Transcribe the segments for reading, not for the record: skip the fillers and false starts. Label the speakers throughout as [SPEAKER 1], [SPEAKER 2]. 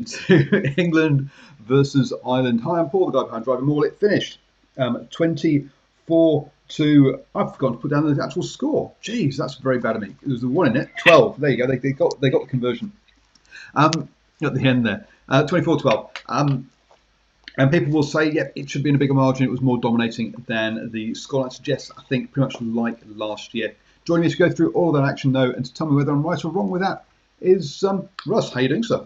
[SPEAKER 1] to England versus Ireland. Hi, I'm Paul, the guy behind DrivingMaul. It finished 24 to. I've forgotten to put down the actual score. Jeez, that's very bad of me. There was a one in it. 12. There you go. They got the conversion at the end there. 24-12. And people will say, yeah, it should be in a bigger margin. It was more dominating than the scoreline suggests. I think pretty much like last year. Joining me to go through all of that action, though, and to tell me whether I'm right or wrong with that is Russ. How you doing, sir?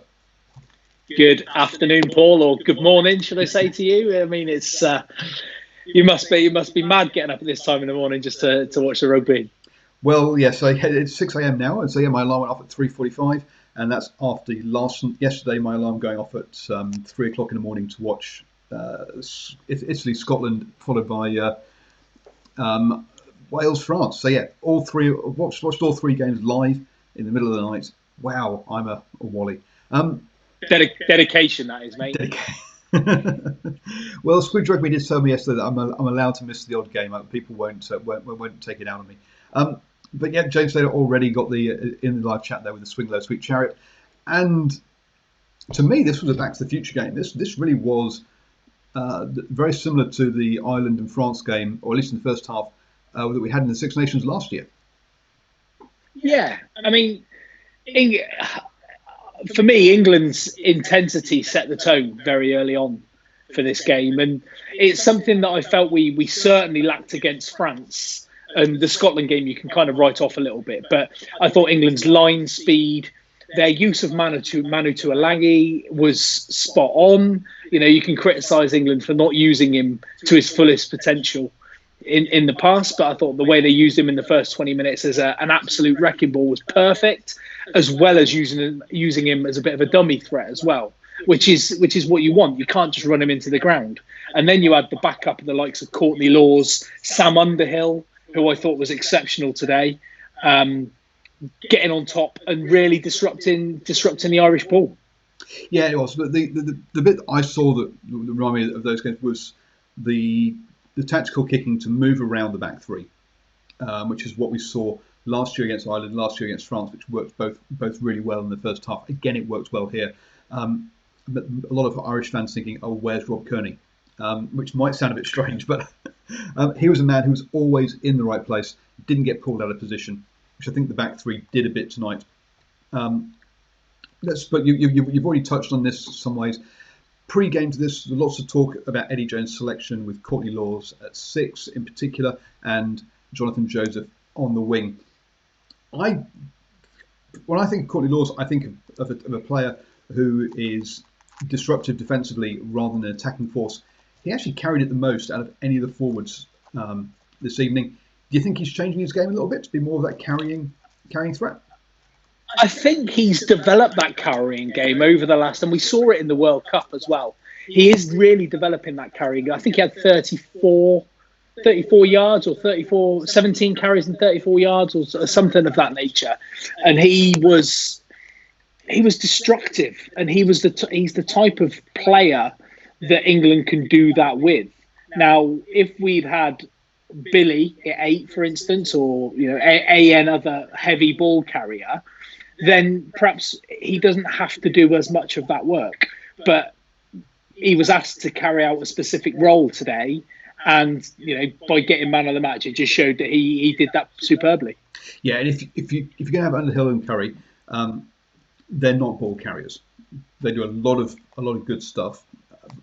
[SPEAKER 2] Good afternoon, Paul, or good morning, should I say to you? I mean, it's you must be mad getting up at this time in the morning just to watch the rugby.
[SPEAKER 1] Well, yes, it's 6 a.m. now, and so yeah, my alarm went off at 3:45, and that's after yesterday my alarm going off at 3 o'clock in the morning to watch Italy, Scotland, followed by Wales, France. So yeah, watched all three games live in the middle of the night. Wow, I'm a wally.
[SPEAKER 2] Dedication, that is, mate.
[SPEAKER 1] Well, Squid Rugby did tell me yesterday that I'm allowed to miss the odd game. People won't take it out on me. But yeah, James Slater already got in the live chat there with the Swing Low Sweet Chariot, and to me this was a Back to the Future game. This really was very similar to the Ireland and France game, or at least in the first half that we had in the Six Nations last year.
[SPEAKER 2] Yeah, I mean, for me, England's intensity set the tone very early on for this game, and it's something that I felt we certainly lacked against France. And the Scotland game you can kind of write off a little bit, but I thought England's line speed, their use of Manu Tuilagi was spot on. You know, you can criticise England for not using him to his fullest potential in the past, but I thought the way they used him in the first 20 minutes as an absolute wrecking ball was perfect, as well as using him as a bit of a dummy threat as well, which is what you want. You can't just run him into the ground. And then you had the backup of the likes of Courtney Lawes, Sam Underhill, who I thought was exceptional today, getting on top and really disrupting the Irish ball.
[SPEAKER 1] Yeah, it was. But the bit I saw that reminded me of those games was the tactical kicking to move around the back three, which is what we saw last year against Ireland, last year against France, which worked both really well in the first half. Again, it worked well here. But a lot of Irish fans thinking, oh, where's Rob Kearney? Which might sound a bit strange, but he was a man who was always in the right place, didn't get pulled out of position, which I think the back three did a bit tonight. But you've already touched on this in some ways. Pre-game to this, there's lots of talk about Eddie Jones' selection with Courtney Lawes at 6 in particular, and Jonathan Joseph on the wing. When I think of Courtney Lawes, I think of a player who is disruptive defensively rather than an attacking force. He actually carried it the most out of any of the forwards this evening. Do you think he's changing his game a little bit to be more of that carrying threat?
[SPEAKER 2] I think he's developed that carrying game over the last, and we saw it in the World Cup as well. He is really developing that carrying. I think he had 34 yards or 17 carries and 34 yards or something of that nature. And he was destructive, and he's the type of player that England can do that with. Now, if we'd had Billy at 8, for instance, or another heavy ball carrier, then perhaps he doesn't have to do as much of that work. But he was asked to carry out a specific role today, and by getting man of the match, it just showed that he did that superbly.
[SPEAKER 1] Yeah, and if you're going to have Underhill and Curry, they're not ball carriers. They do a lot of good stuff.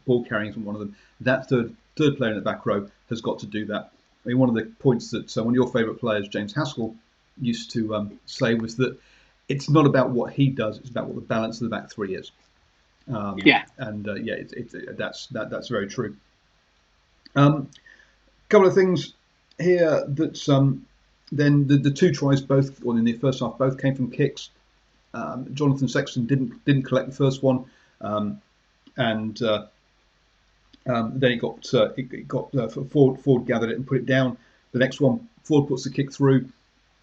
[SPEAKER 1] Ball carrying is one of them. That third player in the back row has got to do that. I mean, one of the points that one of your favourite players, James Haskell, used to say was that it's not about what he does; it's about what the balance of the back three is. That's very true. Couple of things here that then the two tries in the first half both came from kicks. Jonathan Sexton didn't collect the first one, and then Ford gathered it and put it down. The next one, Ford puts the kick through,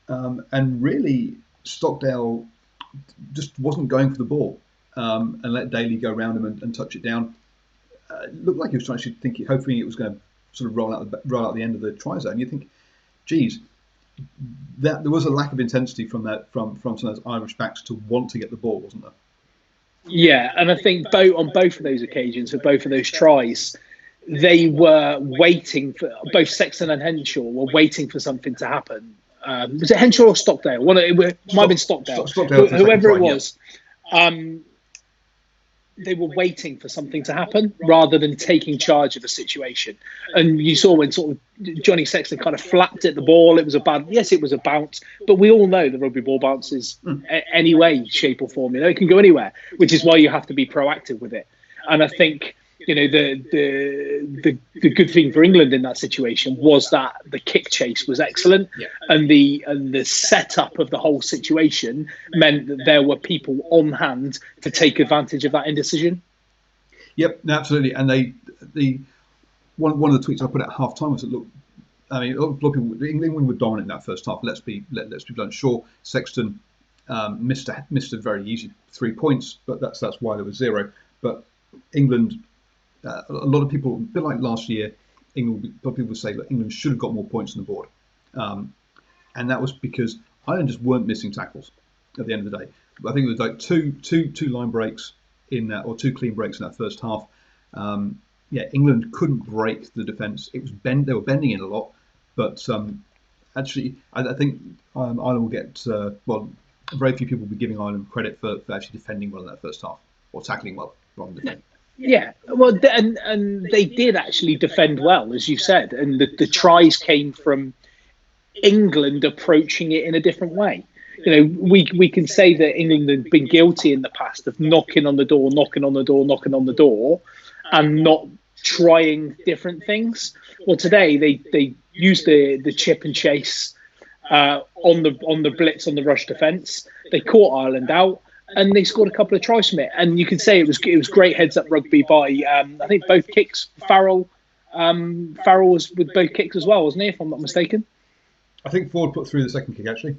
[SPEAKER 1] and really Stockdale just wasn't going for the ball, and let Daly go around him and touch it down. It looked like he was hoping it was going to sort of roll out the end of the try zone. You think, geez, that there was a lack of intensity from some of those Irish backs to want to get the ball, wasn't there?
[SPEAKER 2] Yeah, and I think on both of those occasions, for both of those tries, they were waiting for both Sexton and Henshaw were waiting for something to happen. Was it Henshaw or Stockdale? It might have been Stockdale.
[SPEAKER 1] Stockdale for the second
[SPEAKER 2] Whoever
[SPEAKER 1] try,
[SPEAKER 2] it was, they were waiting for something to happen rather than taking charge of the situation. And you saw when sort of Johnny Sexton kind of flapped at the ball. It was it was a bounce, but we all know the rugby ball bounces any way, shape or form. It can go anywhere, which is why you have to be proactive with it. And I think the good thing for England in that situation was that the kick chase was excellent, and the setup of the whole situation meant that there were people on hand to take advantage of that indecision.
[SPEAKER 1] Yep, no, absolutely. And one of the tweets I put at half time was that, look, I mean, a lot of people, England were dominant in that first half. Let's be blunt. Sure, Sexton missed a very easy 3 points, but that's why there was 0. But England. A lot of people, a bit like last year, a lot of people would say that England should have got more points on the board, and that was because Ireland just weren't missing tackles at the end of the day. I think it was like two line breaks in that, or 2 clean breaks in that first half. England couldn't break the defence. It was they were bending in a lot, but actually, I think Ireland will get very few people will be giving Ireland credit for actually defending well in that first half, or tackling well rather than defending.
[SPEAKER 2] Yeah, well, and they did actually defend well, as you said, and the tries came from England approaching it in a different way. We can say that England had been guilty in the past of knocking on the door, and not trying different things. Well, today they used the chip and chase on the blitz, on the rush defence. They caught Ireland out, and they scored a couple of tries from it. And you could say it was great heads up rugby by I think both kicks. Farrell was with both kicks as well, wasn't he? If I'm not mistaken.
[SPEAKER 1] I think Ford put through the second kick actually.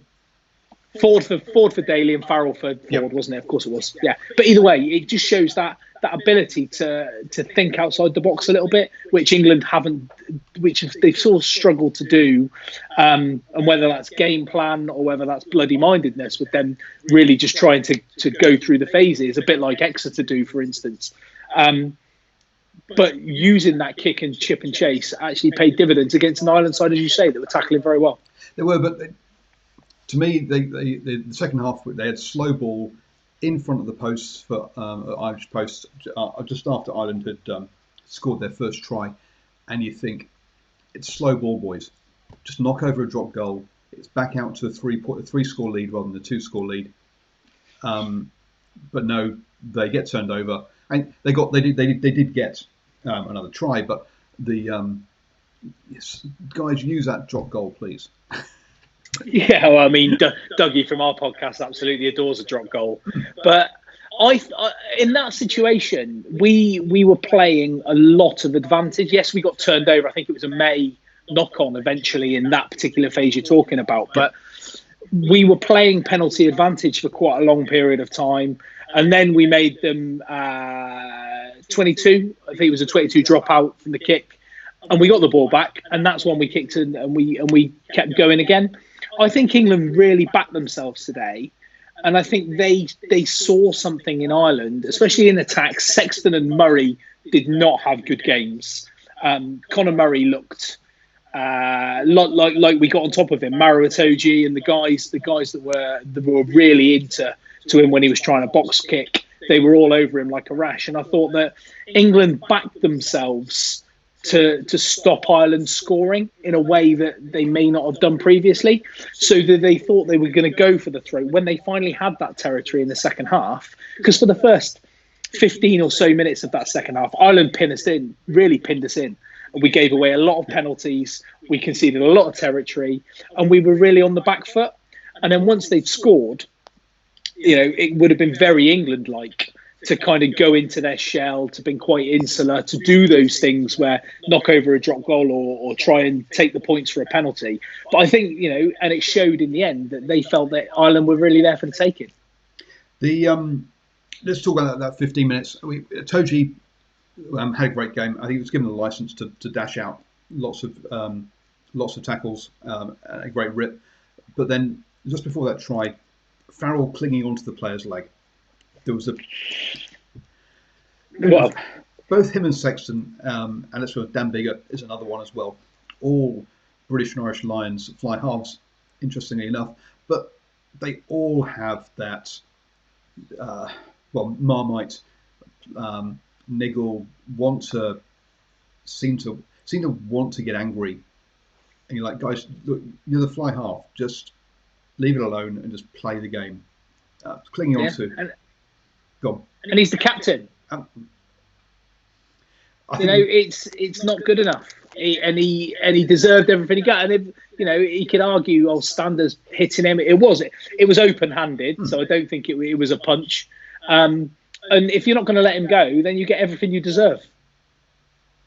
[SPEAKER 2] Ford for Daly and Farrell for Ford, wasn't it? Of course it was. Yeah, but either way, it just shows that ability to think outside the box a little bit, which England haven't, which they've sort of struggled to do, and whether that's game plan or whether that's bloody mindedness, with them really just trying to go through the phases, a bit like Exeter do, for instance. But using that kick and chip and chase actually paid dividends against an Ireland side, as you say, that were tackling very well.
[SPEAKER 1] They were, but to me, the second half, they had slow ball in front of the posts for Irish posts just after Ireland had scored their first try, and you think it's slow ball, boys. Just knock over a drop goal. It's back out to a 3-score lead rather than a 2-score lead. But no, they get turned over, and they did get another try, but the guys, use that drop goal, please.
[SPEAKER 2] Yeah, well, I mean, Dougie from our podcast absolutely adores a drop goal. But in that situation, we were playing a lot of advantage. Yes, we got turned over. I think it was a May knock-on eventually in that particular phase you're talking about. But we were playing penalty advantage for quite a long period of time. And then we made them 22. I think it was a 22 dropout from the kick. And we got the ball back. And that's when we kicked in and we kept going again. I think England really backed themselves today, and I think they saw something in Ireland, especially in attack. Sexton and Murray did not have good games. Conor Murray looked like we got on top of him. Maro Itoje and the guys that were really into him when he was trying to box kick, they were all over him like a rash. And I thought that England backed themselves to stop Ireland scoring in a way that they may not have done previously, so that they thought they were going to go for the throat when they finally had that territory in the second half. Because for the first 15 or so minutes of that second half, Ireland really pinned us in. And we gave away a lot of penalties, we conceded a lot of territory, and we were really on the back foot. And then once they'd scored, it would have been very England-like to kind of go into their shell, to be quite insular, to do those things where knock over a drop goal or try and take the points for a penalty. But I think, and it showed in the end that they felt that Ireland were really there for the taking.
[SPEAKER 1] Let's talk about that 15 minutes. Itoje had a great game. I think he was given the license to dash out lots of tackles, a great rip. But then just before that try, Farrell clinging onto the player's leg. there was a
[SPEAKER 2] Well,
[SPEAKER 1] both him and Sexton, and let's go with Dan Biggar is another one as well. All British and Irish Lions fly halves, interestingly enough, but they all have that Marmite, niggle, seem to want to get angry, and you're like, guys, look, you're the fly half, just leave it alone and just play the game. Clinging on to, go on.
[SPEAKER 2] And he's the captain. It's not good enough. He deserved everything he got. And he could argue, Stander's hitting him. It was open-handed, so I don't think it was a punch. And if you're not going to let him go, then you get everything you deserve.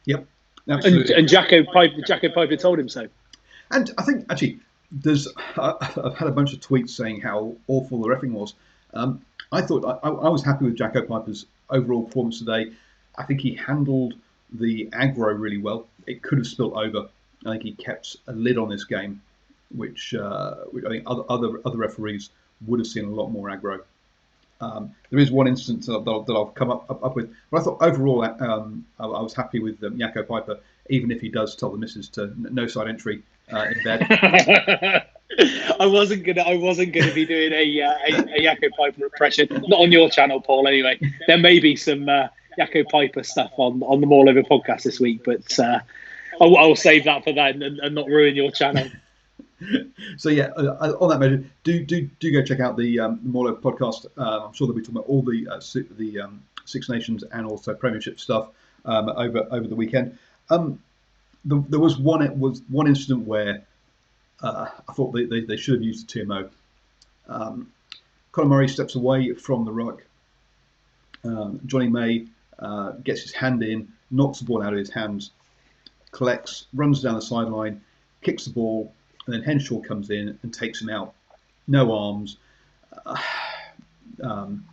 [SPEAKER 1] Yep, absolutely.
[SPEAKER 2] And Jacko Piper told him so.
[SPEAKER 1] And I think actually, I've had a bunch of tweets saying how awful the refereeing was. I thought I was happy with Jacko Piper's overall performance today. I think he handled the aggro really well. It could have spilt over. I think he kept a lid on this game, which I think other referees would have seen a lot more aggro. There is one instance that I'll come up with, but I thought overall I was happy with Jacko Piper, even if he does tell the missus to no side entry in bed.
[SPEAKER 2] I wasn't gonna be doing a Jacko Piper impression, not on your channel, Paul. Anyway, there may be some Jacko Piper stuff on the Maul Over podcast this week, but I'll save that for then and not ruin your channel.
[SPEAKER 1] So yeah, on that measure, do go check out the Maul Over podcast. I'm sure they'll be talking about all the Six Nations and also Premiership stuff over the weekend. There was one incident where I thought they should have used the TMO. Colin Murray steps away from the ruck. Johnny May gets his hand in, knocks the ball out of his hands, collects, runs down the sideline, kicks the ball, and then Henshaw comes in and takes him out. No arms. Some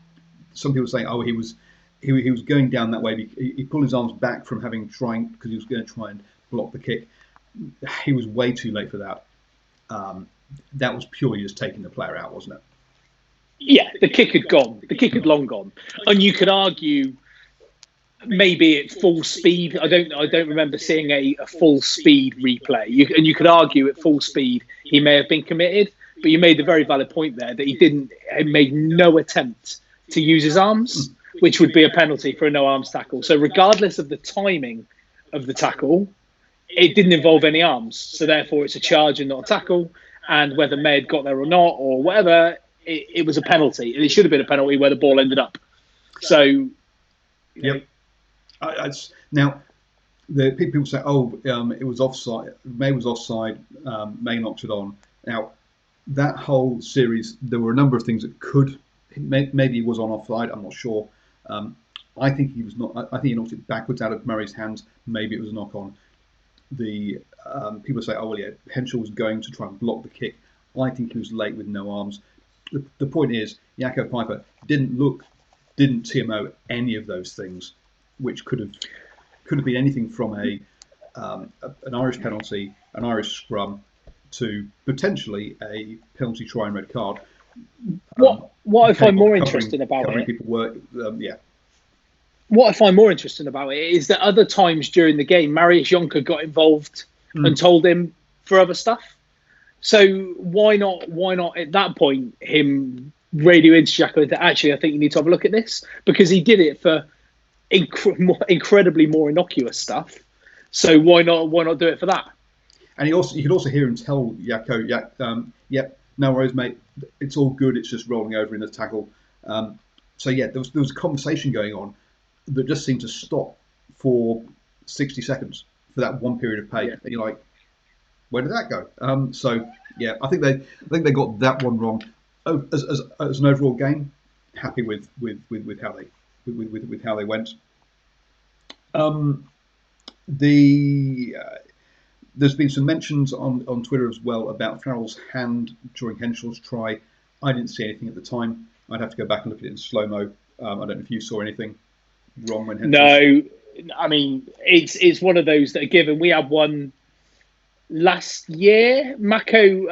[SPEAKER 1] people saying, he was going down that way. He pulled his arms back from trying because he was going to try and block the kick. He was way too late for that. That was purely just taking the player out, wasn't it?
[SPEAKER 2] Yeah, the kick had gone. The kick had long gone, and you could argue maybe at full speed. I don't remember seeing a full speed replay. You could argue at full speed he may have been committed, but you made the very valid point there that he made no attempt to use his arms, which would be a penalty for a no arms tackle. So regardless of the timing of the tackle, it didn't involve any arms. So therefore it's a charge and not a tackle. And whether May had got there or not or whatever, it was a penalty. And it should have been a penalty where the ball ended up. So,
[SPEAKER 1] yep. Now, the people say, it was offside. May was offside. May knocked it on. Now, that whole series, there were a number of things that maybe he was on offside. I'm not sure. I think he was not. I think he knocked it backwards out of Murray's hands. Maybe it was a knock on. The people say, Henshaw was going to try and block the kick. I think he was late with no arms. The point is, Jacko Piper didn't TMO any of those things, which could have been anything from an Irish penalty, an Irish scrum, to potentially a penalty try and red card.
[SPEAKER 2] What I find more interesting about it,
[SPEAKER 1] people were,
[SPEAKER 2] what I find more interesting about it is that other times during the game, Marius Jonker got involved and told him for other stuff. So why not at that point him radio into Jacko that actually I think you need to have a look at this, because he did it for incredibly more innocuous stuff. So why not do it for that? And
[SPEAKER 1] you could also hear him tell Jacko, yep, no worries, mate. It's all good. It's just rolling over in the tackle. So yeah, there was a conversation going on that just seemed to stop for 60 seconds for that one period of play. Yeah. And you're like, where did that go? So yeah, I think they got that one wrong. As an overall game, happy with how they went. There's been some mentions on Twitter as well about Farrell's hand during Henshaw's try. I didn't see anything at the time. I'd have to go back and look at it in slow-mo. I don't know if you saw anything wrong when Henshaw's...
[SPEAKER 2] No, I mean, it's one of those that are given. We had one last year, Mako,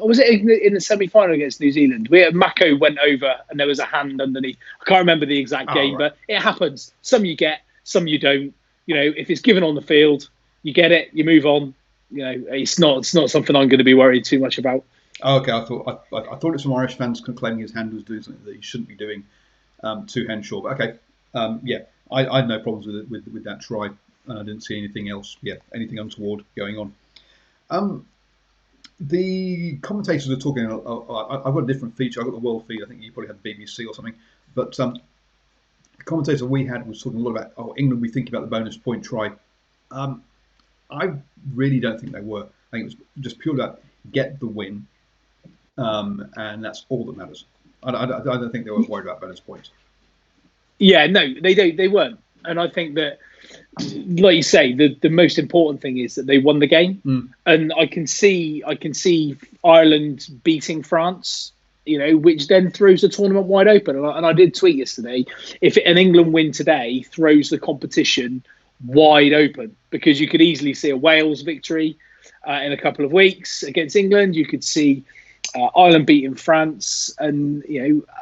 [SPEAKER 2] or was it in the semi-final against New Zealand? Mako went over and there was a hand underneath. I can't remember the exact game,
[SPEAKER 1] right.
[SPEAKER 2] but it happens. Some you get, some you don't. If it's given on the field, you get it, you move on. It's not something I'm going to be worried too much about.
[SPEAKER 1] Oh, okay, I thought it's some Irish fans claiming his hand was doing something that he shouldn't be doing to Henshaw. But okay, yeah, I had no problems with that try, and I didn't see anything else. Yeah, anything untoward going on. The commentators are talking. I've got a different feature. I've got the world feed. I think you probably had BBC or something. But the commentator we had was talking a lot about England. We think about the bonus point try. I really don't think they were. I think it was just purely about get the win, and that's all that matters. I don't think they were worried about bonus points.
[SPEAKER 2] Yeah, no, they don't. They weren't, and I think that, like you say, the most important thing is that they won the game, and I can see Ireland beating France, which then throws the tournament wide open. And I did tweet yesterday, if an England win today throws the competition wide open, because you could easily see a Wales victory in a couple of weeks against England. You could see Ireland beating France, and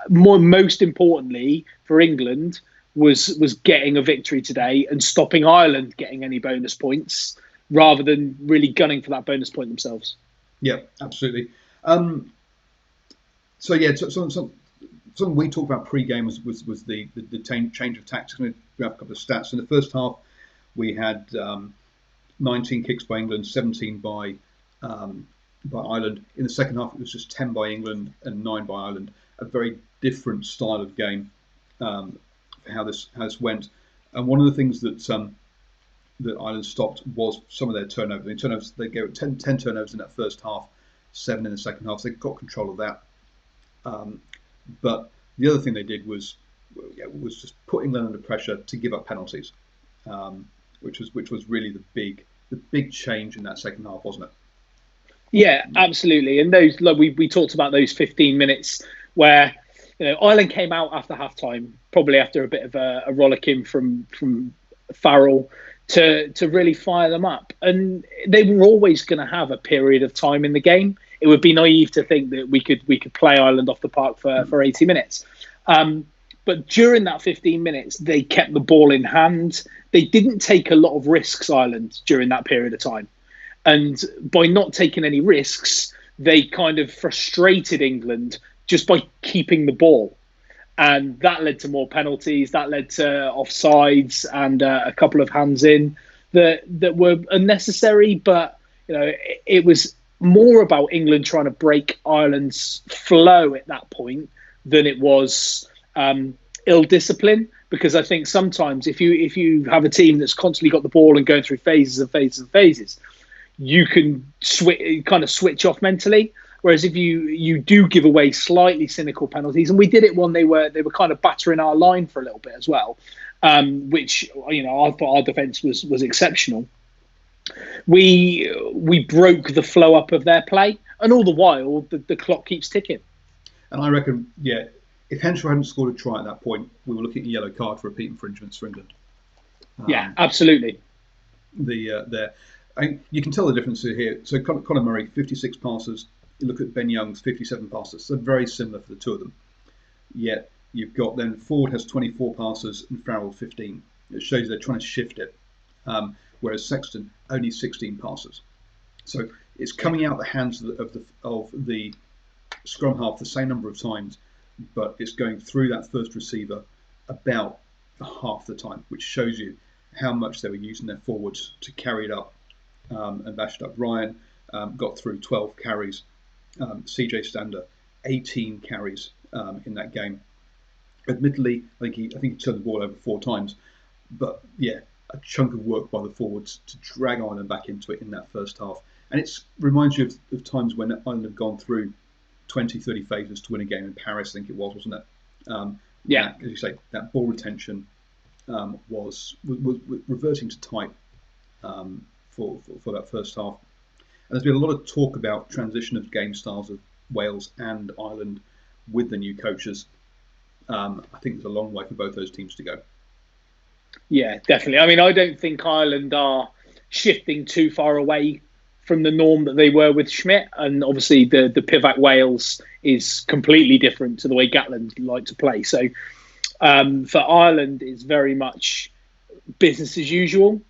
[SPEAKER 2] most importantly for England was getting a victory today and stopping Ireland getting any bonus points, rather than really gunning for that bonus point themselves.
[SPEAKER 1] Yeah, absolutely. So yeah, something we talked about pre-game was the change of tactics. I'm going to grab a couple of stats. In the first half, we had 19 kicks by England, 17 by Ireland. In the second half, it was just 10 by England and 9 by Ireland. A very different style of game for how this went. And one of the things that Ireland stopped was some of their turnovers. They gave 10 turnovers in that first half, 7 in the second half. So they got control of that. But the other thing they did was just put England under pressure to give up penalties, which was really the big change in that second half, wasn't it?
[SPEAKER 2] Yeah, absolutely. And those, like we talked about those 15 minutes where Ireland came out after halftime, probably after a bit of a rollicking from Farrell, to really fire them up. And they were always going to have a period of time in the game. It would be naive to think that we could play Ireland off the park for 80 minutes. But during that 15 minutes, they kept the ball in hand. They didn't take a lot of risks, Ireland, during that period of time. And by not taking any risks, they kind of frustrated England just by keeping the ball. And that led to more penalties. That led to offsides and a couple of hands in that were unnecessary. But it was more about England trying to break Ireland's flow at that point than it was ill discipline. Because I think sometimes if you have a team that's constantly got the ball and going through phases and phases and phases, you can switch off mentally. Whereas if you do give away slightly cynical penalties, and we did it when they were kind of battering our line for a little bit as well, which I thought our defence was exceptional. We broke the flow up of their play, and all the while the clock keeps ticking.
[SPEAKER 1] And I reckon, yeah, if Henshaw hadn't scored a try at that point, we were looking at a yellow card for repeat infringements for England.
[SPEAKER 2] Yeah, absolutely.
[SPEAKER 1] You can tell the difference here. So Conor Murray, 56 passes. You look at Ben Young's 57 passes. So very similar for the two of them. Yet you've got then Ford has 24 passes and Farrell 15. It shows they're trying to shift it. Whereas Sexton only 16 passes. So it's coming out the hands of the scrum half the same number of times, but it's going through that first receiver about half the time, which shows you how much they were using their forwards to carry it up and bash it up. Ryan got through 12 carries. CJ Stander, 18 carries in that game. Admittedly, I think he turned the ball over 4 times, but yeah, a chunk of work by the forwards to drag Ireland back into it in that first half. And it reminds you of times when Ireland have gone through 20, 30 phases to win a game in Paris, I think it was, wasn't it?
[SPEAKER 2] Yeah.
[SPEAKER 1] As you say, that ball retention was reverting to type for that first half. And there's been a lot of talk about transition of game styles of Wales and Ireland with the new coaches. I think there's a long way for both those teams to go.
[SPEAKER 2] Yeah, definitely. I mean, I don't think Ireland are shifting too far away from the norm that they were with Schmidt, and obviously the Pivac Wales is completely different to the way Gatland like to play. So for Ireland, it's very much business as usual,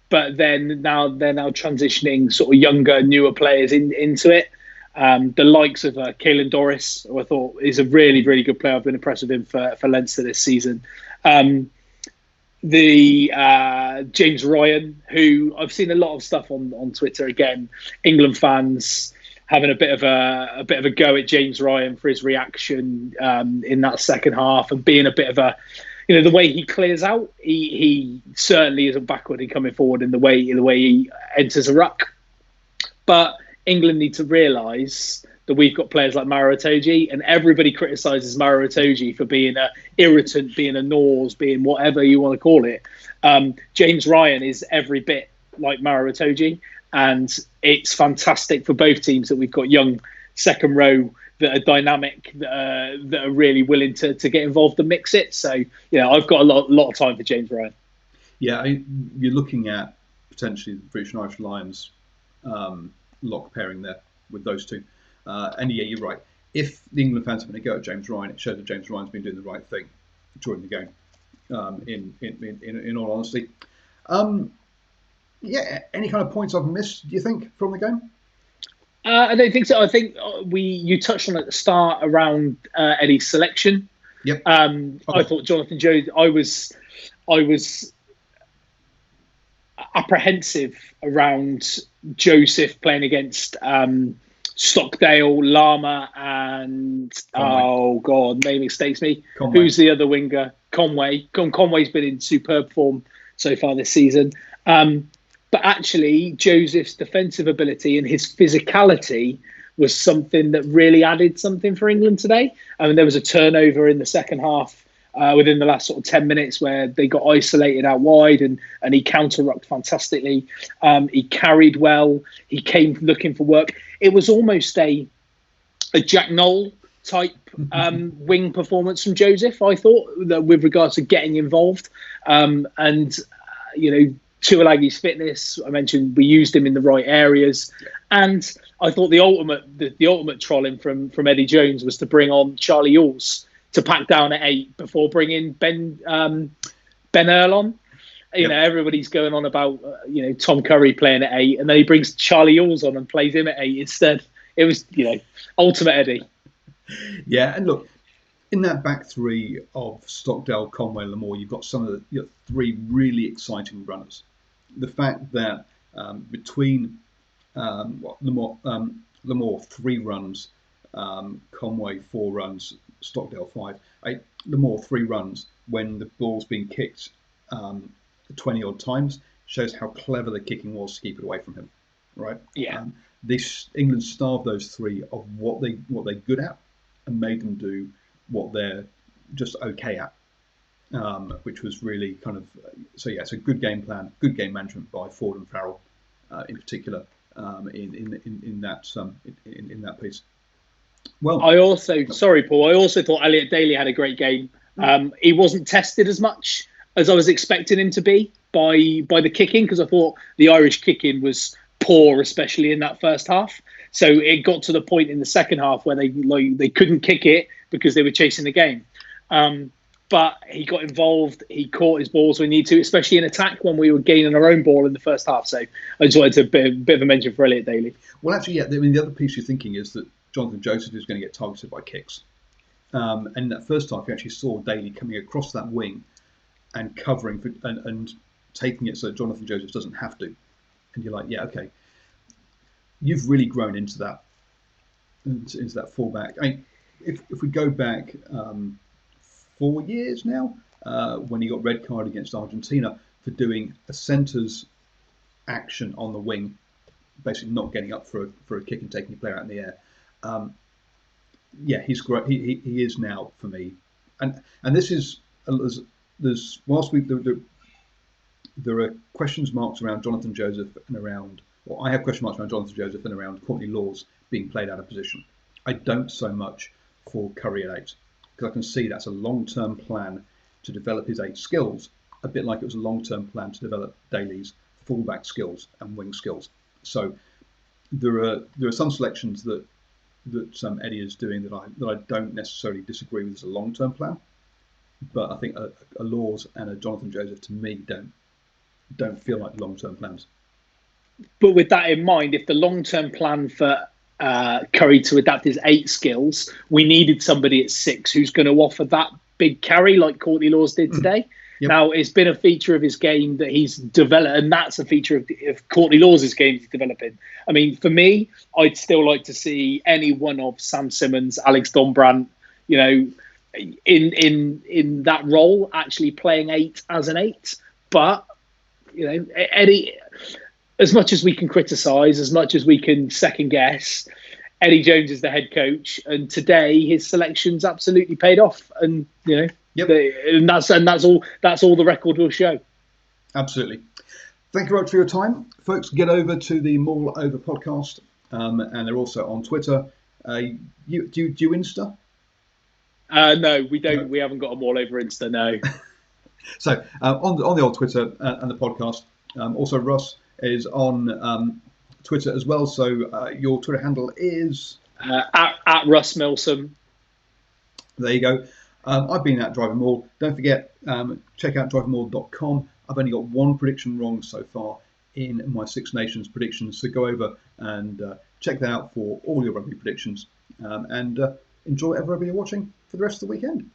[SPEAKER 2] but then now they're transitioning sort of younger, newer players into it. The likes of Caelan Doris, who I thought is a really, really good player. I've been impressed with him for Leinster this season. The James Ryan, who I've seen a lot of stuff on Twitter. Again, England fans having a bit of a go at James Ryan for his reaction in that second half, and being a bit of a, the way he clears out. He certainly isn't backward in coming forward in the way he enters a ruck. But England need to realise that we've got players like Maro Itoje, and everybody criticises Maro Itoje for being an irritant, being a nose, being whatever you want to call it. James Ryan is every bit like Maro Itoje, and it's fantastic for both teams that we've got young second row that are dynamic, that are really willing to get involved and mix it. So, I've got a lot of time for James Ryan.
[SPEAKER 1] Yeah, you're looking at potentially the British and Irish Lions lock pairing there with those two. And yeah, you're right. If the England fans are going to go at James Ryan, it shows that James Ryan's been doing the right thing during the game. In all honesty, yeah. Any kind of points I've missed? Do you think from the game?
[SPEAKER 2] I don't think so. I think you touched on at the start around Eddie's selection.
[SPEAKER 1] Yep.
[SPEAKER 2] Okay. I thought Jonathan Jones. I was apprehensive around Joseph playing against Stockdale, Lama, and Conway. Oh god, name escapes me. Conway. Who's the other winger? Conway. Conway's been in superb form so far this season. But actually, Joseph's defensive ability and his physicality was something that really added something for England today. I mean, there was a turnover in the second half within the last sort of 10 minutes where they got isolated out wide, and he counter-rucked fantastically. He carried well. He came looking for work. It was almost a Jack Knoll type wing performance from Joseph, I thought, that with regards to getting involved. Tuolagi's fitness, I mentioned, we used him in the right areas. And I thought the ultimate trolling from Eddie Jones was to bring on Charlie Ewels to pack down at 8 before bringing Ben Earl on. Everybody's going on about Tom Curry playing at 8, and then he brings Charlie Ewels on and plays him at 8 instead. It was ultimate Eddie.
[SPEAKER 1] Yeah, and look, in that back three of Stockdale, Conway, Lamore, you've got some of the three really exciting runners. The fact that between Lamore 3 runs, Conway 4 runs, Stockdale 5. Lamore 3 runs when the ball's been kicked 20 odd times shows how clever the kicking was to keep it away from him, right?
[SPEAKER 2] Yeah.
[SPEAKER 1] England starved those 3 of what they're good at and made them do what they're just okay at, which was really kind of it's a good game plan, good game management by Ford and Farrell in particular in that piece. Well,
[SPEAKER 2] I also thought Elliot Daly had a great game. He wasn't tested as much as I was expecting him to be by the kicking, because I thought the Irish kicking was poor, especially in that first half. So it got to the point in the second half where they couldn't kick it because they were chasing the game. But he got involved. He caught his balls when he needed to, especially in attack when we were gaining our own ball in the first half. So I just wanted to bit of a mention for Elliot Daly.
[SPEAKER 1] Well, actually, yeah. I mean, the other piece you're thinking is that Jonathan Joseph is going to get targeted by kicks. And in that first half, you actually saw Daly coming across that wing and covering and taking it so that Jonathan Joseph doesn't have to. And you're like, yeah, okay. You've really grown into that fullback. I mean, if we go back 4 years now, when he got red card against Argentina for doing a centre's action on the wing, basically not getting up for a kick and taking a player out in the air. He's great. He is now for me, and this is there's whilst there are questions marks around Jonathan Joseph and around. Well, I have question marks around Jonathan Joseph and around Courtney Laws being played out of position. I don't so much for Curry at 8, because I can see that's a long-term plan to develop his 8 skills, a bit like it was a long-term plan to develop Daly's fullback skills and wing skills. So there are some selections that Eddie is doing that I don't necessarily disagree with as a long-term plan, but I think a Laws and a Jonathan Joseph to me don't feel like long-term plans.
[SPEAKER 2] But with that in mind, if the long-term plan for Curry to adapt his 8 skills, we needed somebody at 6 who's going to offer that big carry like Courtney Laws did today.
[SPEAKER 1] Yep.
[SPEAKER 2] Now, it's been a feature of his game that he's developed, and that's a feature of Courtney Laws' game he's developing. I mean, for me, I'd still like to see any one of Sam Simmons, Alex Donbrandt, in that role, actually playing 8 as an 8. But, Eddie, as much as we can criticise, as much as we can second guess, Eddie Jones is the head coach, and today his selection's absolutely paid off. And
[SPEAKER 1] Yep.
[SPEAKER 2] and that's all the record will show.
[SPEAKER 1] Absolutely. Thank you very much for your time, folks. Get over to the Maul Over podcast, and they're also on Twitter. Do you Insta?
[SPEAKER 2] No, we don't. No. We haven't got a Maul Over Insta. No.
[SPEAKER 1] So on the old Twitter and the podcast. Also, Russ is on Twitter as well. So your Twitter handle is
[SPEAKER 2] at Russ Milsom.
[SPEAKER 1] There you go. I've been at DrivingMaul. Don't forget, check out DrivingMaul.com. I've only got one prediction wrong so far in my Six Nations predictions. So go over and check that out for all your rugby predictions. And enjoy whatever rugby you're watching for the rest of the weekend.